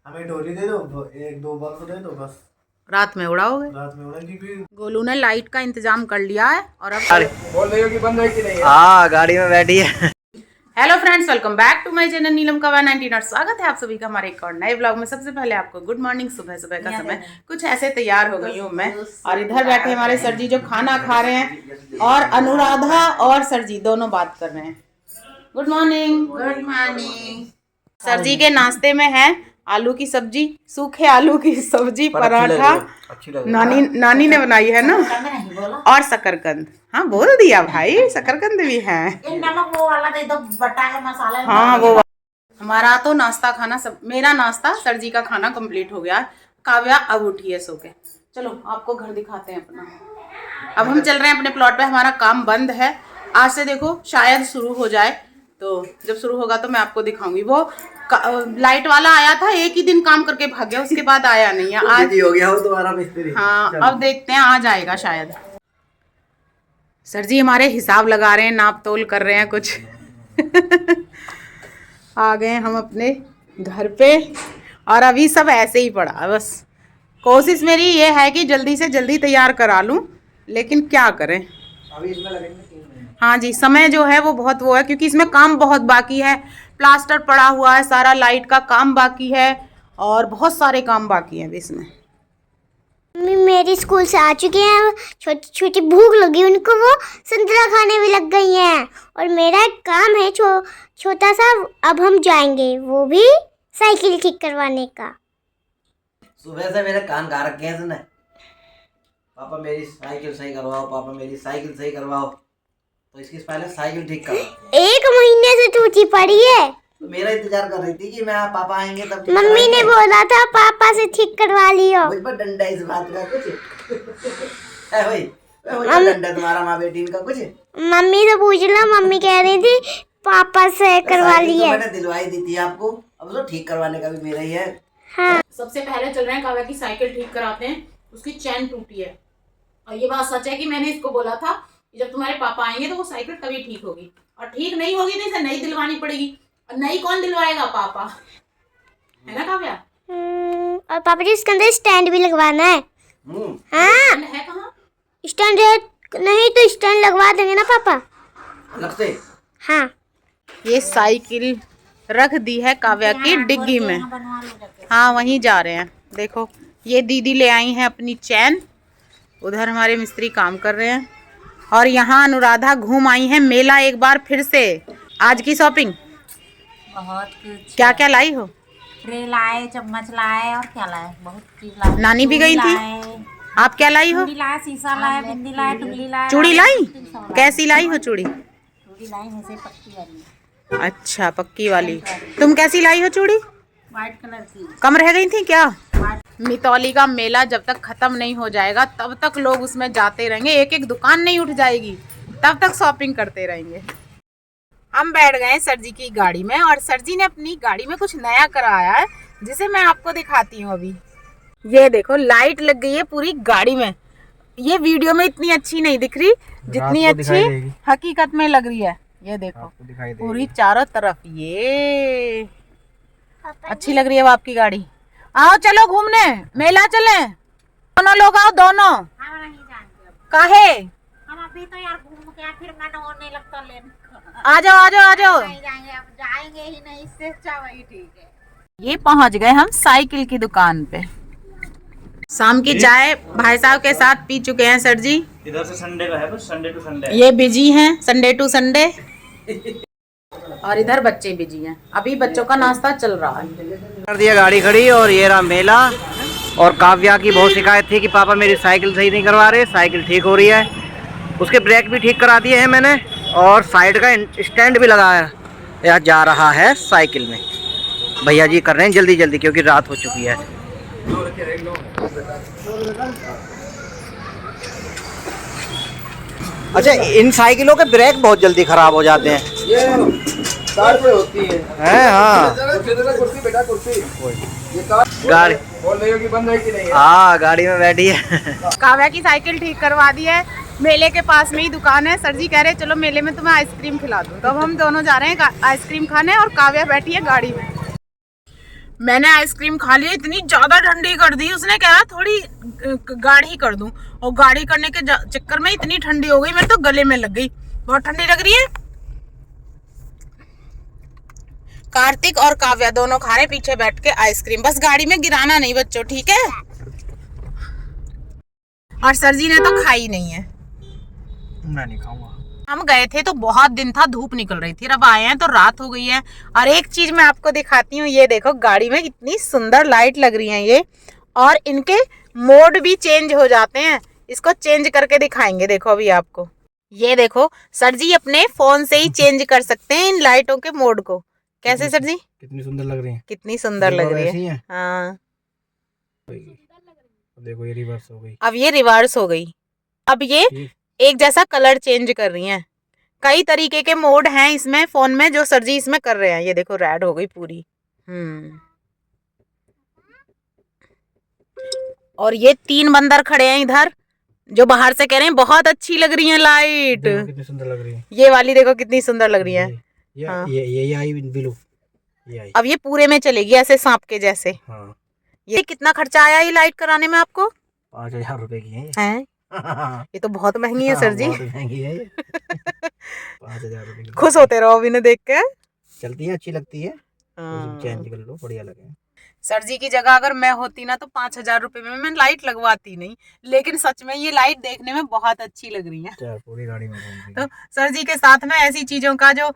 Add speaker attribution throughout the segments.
Speaker 1: हमें डोरी दे दो, एक दो बल्ब दे दो बस।
Speaker 2: रात में उड़ाओगे?
Speaker 1: रात में उड़ेगी भी।
Speaker 2: गोलू ने लाइट का इंतजाम कर लिया है और अब
Speaker 1: बोल रही हो कि बंद है कि नहीं है?
Speaker 3: हाँ, गाड़ी में बैठी है।
Speaker 2: Hello friends, welcome back to my channel Neelam का 199। स्वागत है आप सभी का हमारे एक और नए ब्लॉग में। सबसे पहले आपको गुड मॉर्निंग। सुबह सुबह का समय कुछ ऐसे तैयार हो गई हूँ मैं, और इधर बैठे हमारे सर जी जो खाना खा रहे हैं, और अनुराधा और सर जी दोनों बात कर रहे हैं। Good morning. Good morning. Sir ji के नाश्ते में है आलू की सब्जी, सूखे आलू की सब्जी, पराठा नानी ने बनाई है ना, और शकरकंद। हाँ बोल दिया भाई, शकरकंद भी है।
Speaker 4: नमक वो वाला दे दो, बटा के मसाला।
Speaker 2: हाँ वो हमारा तो नाश्ता खाना सब, मेरा नाश्ता सर जी का खाना कंप्लीट हो गया। काव्या अब उठी है सो के। चलो आपको घर दिखाते हैं अपना। अब हम चल रहे हैं अपने प्लॉट पे, हमारा काम बंद है। आज से देखो शायद शुरू हो जाए, तो जब शुरू होगा तो मैं आपको दिखाऊंगी। वो लाइट वाला आया था, एक ही दिन काम करके भाग गया, उसके बाद आया नहीं है। आज
Speaker 3: हो गया हो तुम्हारा मिस्त्री।
Speaker 2: हाँ अब देखते हैं, आ जाएगा शायद। सर जी हमारे हिसाब लगा रहे हैं, नाप तोल कर रहे हैं कुछ। आ गए हम अपने घर पे, और अभी सब ऐसे ही पड़ा है। बस कोशिश मेरी ये है कि जल्दी से जल्दी तैयार करा लूं, लेकिन क्या करें।
Speaker 3: अभी इसमें लगेंगे 3 महीने।
Speaker 2: हाँ जी, समय जो है वो बहुत वो है, क्योंकि इसमें काम बहुत बाकी है। प्लास्टर पड़ा हुआ है सारा, लाइट का काम बाकी है, और बहुत सारे काम बाकी हैं इसमें।
Speaker 5: मेरी स्कूल से आ चुके हैं, छोटी छोटी भूख लगी उनको, वो संतरा खाने भी लग गई हैं। और मेरा एक काम है छोटा सा, अब हम जाएंगे वो भी साइकिल ठीक करवाने का।
Speaker 3: सुबह से मेरे कान गा रखे हैं इसने। पापा मेरी साइकिल सही करवाओ, पापा मेरी साइकिल सही करवाओ। तो इसकी पहले साइकिल ठीक करो।
Speaker 5: 1 महीने से टूटी पड़ी है।
Speaker 3: तो मेरा इंतजार कर रही थी कि मैं पापा आएंगे तब।
Speaker 5: मम्मी ने बोला था पापा से ठीक करवा लियो।
Speaker 3: मुझ पर डंडा इस बात का कुछ है भाई? डंडा तुम्हारा माँ बेटी का कुछ?
Speaker 5: मम्मी से पूछ लो, मम्मी कह रही थी पापा से करवा लिए।
Speaker 3: मैंने दिलवाई दी थी आपको, अब तो ठीक करवाने का भी मेरा ही है।
Speaker 5: हाँ।
Speaker 2: सबसे पहले चल रहे हैं काव्या की साइकिल ठीक कराते हैं। उसकी चैन टूटी है, और ये बात सच है कि मैंने इसको बोला था कि जब तुम्हारे पापा आएंगे तो वो साइकिल तभी ठीक होगी, और ठीक नहीं होगी तो इसे नई दिलवानी पड़ेगी। और नई कौन दिलवाएगा? पापा, है ना काव्या?
Speaker 5: और पापा जी इसके अंदर स्टैंड भी लगवाना है। हाँ
Speaker 2: है कहाँ?
Speaker 5: स्टैंड नहीं तो स्टैंड लगवा देंगे ना पापा।
Speaker 3: अलग से?
Speaker 5: हाँ।
Speaker 2: ये साइकिल रख दी है काव्या की डिग्गी में। हाँ वहीं जा रहे हैं। देखो ये दीदी ले आई हैं अपनी चैन, उधर हमारे मिस्त्री काम कर रहे हैं, और यहाँ अनुराधा घूम आई है मेला एक बार फिर से। आज की शॉपिंग
Speaker 4: बहुत कुछ।
Speaker 2: क्या क्या लाई हो?
Speaker 4: ट्रे लाए, चम्मच लाए, और क्या लाए, बहुत चीज लाए।
Speaker 2: नानी भी गई थी। आप क्या लाई हो?
Speaker 4: चूड़ी लाए, शीशा लाए, बिंदी लाए, टुकली लाए।
Speaker 2: चूड़ी लाई? कैसी लाई हो चूड़ी?
Speaker 4: चूड़ी लाई है से पक्की वाली।
Speaker 2: अच्छा पक्की वाली। तुम कैसी लाई हो चूड़ी?
Speaker 4: व्हाइट कलर की।
Speaker 2: कम रह गई थी क्या? मितौली का मेला जब तक खत्म नहीं हो जाएगा तब तक लोग उसमें जाते रहेंगे, एक एक दुकान नहीं उठ जाएगी, तब तक शॉपिंग करते रहेंगे। हम बैठ गए सर जी की गाड़ी में, और सर जी ने अपनी गाड़ी में कुछ नया कराया है, जिसे मैं आपको दिखाती हूँ अभी। ये देखो लाइट लग गई है पूरी गाड़ी में। ये वीडियो में इतनी अच्छी नहीं दिख रही जितनी अच्छी हकीकत में लग रही है। ये देखो पूरी चारों तरफ, ये अच्छी लग रही है वो आपकी गाड़ी। आओ चलो घूमने, मेला चले, दोनों लोग आओ दोनों।
Speaker 4: हम नहीं जाएंगे अब।
Speaker 2: काहे?
Speaker 4: हम अभी तो यार घूम के फिर मन होने लगता लेने।
Speaker 2: आ जाओ आ जाओ आ जाओ।
Speaker 4: नहीं जाएंगे, अब जाएंगे ही नहीं, इससे अच्छा वही ठीक है।
Speaker 2: ये पहुंच गए हम साइकिल की दुकान पे। शाम की चाय भाई साहब के साथ पी चुके हैं सर जी।
Speaker 1: इधर से संडे का है, बस संडे टू संडे।
Speaker 2: ये बिजी हैं संडे टू संडे, और इधर बच्चे बिजी हैं। अभी बच्चों का नाश्ता चल रहा है।
Speaker 3: कर दिया गाड़ी खड़ी, और ये रहा मेला। और काव्या की बहुत शिकायत थी कि पापा मेरी साइकिल सही नहीं करवा रहे। साइकिल ठीक हो रही है, उसके ब्रेक भी ठीक करा दिए हैं मैंने, और साइड का स्टैंड भी लगाया या जा रहा है साइकिल में। भैया जी कर रहे हैं जल्दी जल्दी, क्योंकि रात हो चुकी है। अच्छा इन साइकिलों के ब्रेक बहुत जल्दी खराब हो जाते हैं।
Speaker 1: ये कार पे होती है।
Speaker 3: हाँ
Speaker 1: कुर्सी बेटा, कुर्सी। ये कार
Speaker 3: गाड़ी
Speaker 1: बोल रही हो कि बंद है कि नहीं है?
Speaker 3: हाँ गाड़ी में बैठी है।
Speaker 2: काव्या की साइकिल ठीक करवा दी है। मेले के पास में ही दुकान है। सर जी कह रहे हैं चलो मेले में तुम्हें आइसक्रीम खिला दूँ, तो अब हम दोनों जा रहे हैं आइसक्रीम खाने, और काव्या बैठी है गाड़ी में। मैंने आइसक्रीम खा ली, इतनी ज्यादा ठंडी कर दी। उसने कहा थोड़ी गाढ़ी कर दूं, और गाढ़ी करने के चक्कर में इतनी ठंडी हो गई, मेरे तो गले में लग गई। बहुत ठंडी लग रही है। कार्तिक और काव्या दोनों खा रहे पीछे बैठ के आइसक्रीम। बस गाड़ी में गिराना नहीं बच्चों, ठीक है। और सर जी ने तो खाई नहीं है।
Speaker 3: मैं नहीं खाऊंगा।
Speaker 2: हम गए थे तो बहुत दिन था, धूप निकल रही थी। अब आए हैं तो रात हो गई है। और एक चीज मैं आपको दिखाती हूँ, ये देखो गाड़ी में कितनी सुंदर लाइट लग रही है ये, और इनके मोड भी चेंज हो जाते हैं। इसको चेंज करके दिखाएंगे, देखो अभी आपको। ये देखो सर जी अपने फोन से ही चेंज कर सकते हैं इन लाइटों के मोड को। कैसे सर जी?
Speaker 3: कितनी सुंदर लग रही है,
Speaker 2: कितनी सुंदर लग रही है। हाँ
Speaker 3: देखो ये रिवर्स हो गई।
Speaker 2: अब ये रिवर्स हो गई। अब ये एक जैसा कलर चेंज कर रही हैं। कई तरीके के मोड हैं इसमें फोन में, जो सर जी इसमें कर रहे हैं। ये देखो रेड हो गई पूरी। और ये 3 बंदर खड़े हैं इधर, जो बाहर से कह रहे हैं बहुत अच्छी लग रही है लाइट।
Speaker 3: कितनी सुंदर लग रही है
Speaker 2: ये वाली देखो कितनी सुंदर लग रही है।
Speaker 3: हाँ। ये आई ब्लू, ये आई।
Speaker 2: अब ये पूरे में चलेगी ऐसे सांप के जैसे। हाँ। ये कितना खर्चा आया ये लाइट कराने में आपको?
Speaker 3: 5000 रुपए की है।
Speaker 2: ये तो बहुत महंगी है सर जी।
Speaker 3: बहुत महंगी है। 5000 रुपए।
Speaker 2: खुश होते रहो अभी ने देख के।
Speaker 3: चलती है, अच्छी लगती है। चेंज कर लो, बढ़िया लगे।
Speaker 2: सर जी की जगह अगर मैं होती ना तो 5000 रुपए में मैं लाइट लगवाती नहीं। लेकिन सच में ये लाइट देखने में बहुत अच्छी लग रही है।
Speaker 3: पूरी गाड़ी में
Speaker 2: तो सर जी के साथ में ऐसी चीजों का जो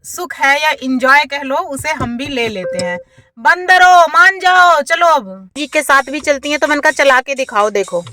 Speaker 2: सुख है या इंजॉय कह लो, उसे हम भी ले लेते हैं। बंदरो मान जाओ, चलो अब जी के साथ भी चलती हैं तो मैंने कहा चला के दिखाओ। देखो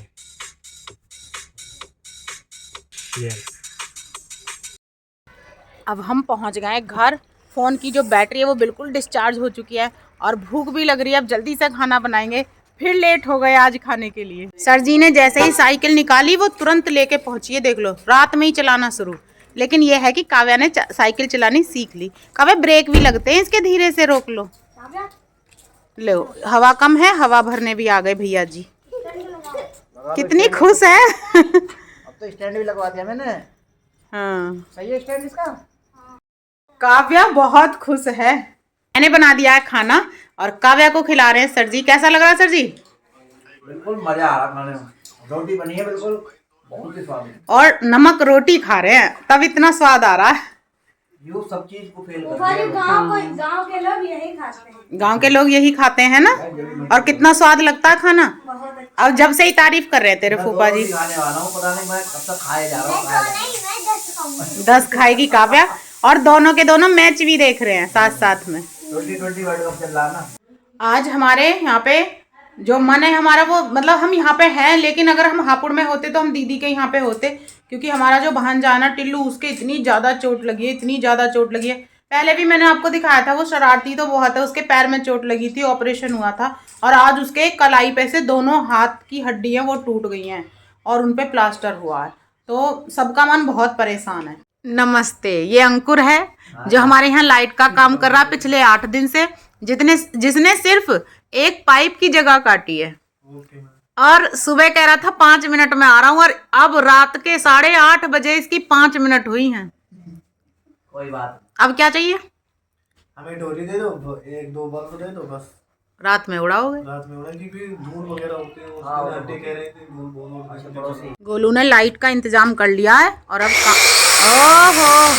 Speaker 2: अब हम पहुंच गए घर। फोन की जो बैटरी है वो बिल्कुल डिस्चार्ज हो चुकी है, और भूख भी लग रही है। अब जल्दी से खाना बनाएंगे, फिर लेट हो गए आज खाने के लिए। सर जी ने जैसे ही साइकिल निकाली वो तुरंत लेके पहुंची है। देख लो रात में ही चलाना शुरू। लेकिन ये है कि काव्या ने साइकिल चलानी सीख ली। काव्या ब्रेक भी लगते हैं इसके, धीरे से रोक लो। लो हवा कम है, हवा भरने भी आ गए भैया जी। कितनी खुश है।
Speaker 3: अब तो स्टैंड भी लगवा दिया मैंने।
Speaker 2: हाँ
Speaker 3: सही है स्टैंड इसका।
Speaker 2: काव्या बहुत खुश है। मैंने बना दिया है खाना और काव्या को खिला रहे हैं सर जी। कैसा लग रहा है सर जी?
Speaker 3: बिल्कुल मजा आ रहा खाने में। रोटी बनी है बिल्कुल बहुत ही स्वादिष्ट,
Speaker 2: और नमक रोटी खा रहे हैं तब इतना स्वाद आ रहा है।
Speaker 3: यू सब चीज को फेल कर दिया।
Speaker 4: गाँव के लोग यही खाते हैं।
Speaker 2: गांव के लोग यही खाते हैं ना। और कितना स्वाद लगता है खाना। अब जब से ही तारीफ कर रहे हैं तेरे फूफा जी।
Speaker 3: खाने वाला हूँ, पता नहीं मैं कब तक खाए जा रहा हूँ।
Speaker 5: 10
Speaker 2: खाएगी काव्या, और दोनों के दोनों मैच भी देख रहे हैं साथ साथ में।
Speaker 3: 2020 वर्ल्ड कप चल रहा ना।
Speaker 2: आज हमारे यहाँ पे जो मन है हमारा वो, मतलब हम यहाँ पे हैं, लेकिन अगर हम हापुड़ में होते तो हम दीदी के यहाँ पे होते, क्योंकि हमारा जो भांजा है ना टिल्लू, उसके इतनी ज़्यादा चोट लगी है, इतनी ज़्यादा चोट लगी है। पहले भी मैंने आपको दिखाया था, वो शरारती तो बहुत है, उसके पैर में चोट लगी थी, ऑपरेशन हुआ था। और आज उसके कलाई पे से दोनों हाथ की हड्डियाँ वो टूट गई हैं और उन पे प्लास्टर हुआ है। तो सबका मन बहुत परेशान है। नमस्ते, ये अंकुर है जो हमारे यहाँ लाइट का काम कर रहा है पिछले 8 दिन से, जिसने सिर्फ एक पाइप की जगह काटी है। और सुबह कह रहा था 5 मिनट में आ रहा हूँ, और अब रात के 8:30 बजे इसकी 5 मिनट हुई हैं।
Speaker 3: कोई बात।
Speaker 2: अब क्या चाहिए?
Speaker 3: हमें डोरी दे दो, 1-2 बल्ब दे दो बस।
Speaker 2: रात में उड़ाओगे?
Speaker 3: रात में उड़ा, क्योंकि धूल वगैरह होती है, उसमें हड्डी कह रहे थे धूल।
Speaker 2: गोलू ने लाइट का इंतजाम कर लिया है, और अब ओहो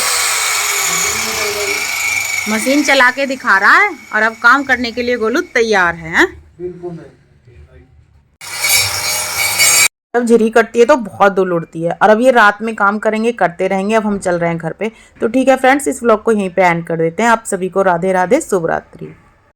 Speaker 2: मशीन चला के दिखा रहा है, और अब काम करने के लिए गोलू तैयार है।
Speaker 3: बिल्कुल।
Speaker 2: जब झिरी कटती है तो बहुत धूल उड़ती है, और अब ये रात में काम करेंगे, करते रहेंगे। अब हम चल रहे हैं घर पे। तो ठीक है फ्रेंड्स, इस व्लॉग को यहीं पे एंड कर देते हैं। आप सभी को राधे राधे, शुभ रात्रि।